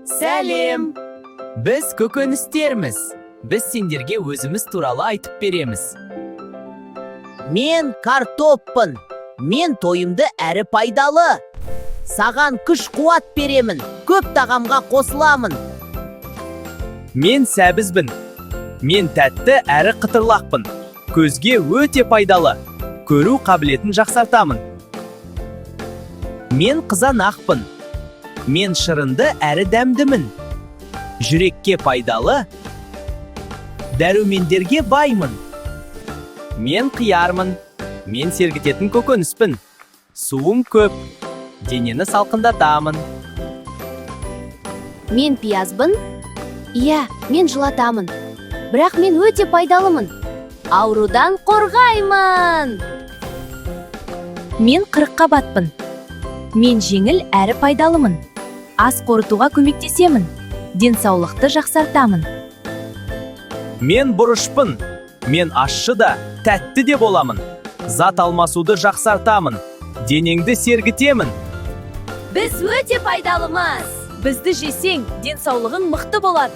Сәлем! Біз көкөністерміз. Біз сендерге өзіміз туралы айтып береміз. Мен картоппын. Мен тойымды әрі пайдалы. Саған күш қуат беремін. Көп тағамға қосыламын. Мен сәбізбін. Мен тәтті әрі қытырлақпын. Көзге өте пайдалы. Көру қабілетін жақсартамын. Мен қызанақпын. Мен шырынды әрі дәмдімін. Жүрекке пайдалы. Дәрумендерге баймын. Мен қиярмын. Мен сергітетін көкөніспін. Суым көп. Денені салқындатамын. Мен пиязбын. Иә, мен жылатамын. Бірақ мен өте пайдалымын. Аурудан қорғаймын. Мен қырыққабатпын. Мен жеңіл әрі пайдалымын. Ас қорытуға көмектесемін. Денсаулықты жақсартамын. Мен бұрышпын. Мен ащы да, тәтті де боламын. Зат алмасуды жақсартамын. Денеңді сергітемін. Біз өте пайдалымыз. Бізді жесең, денсаулығың мықты болады.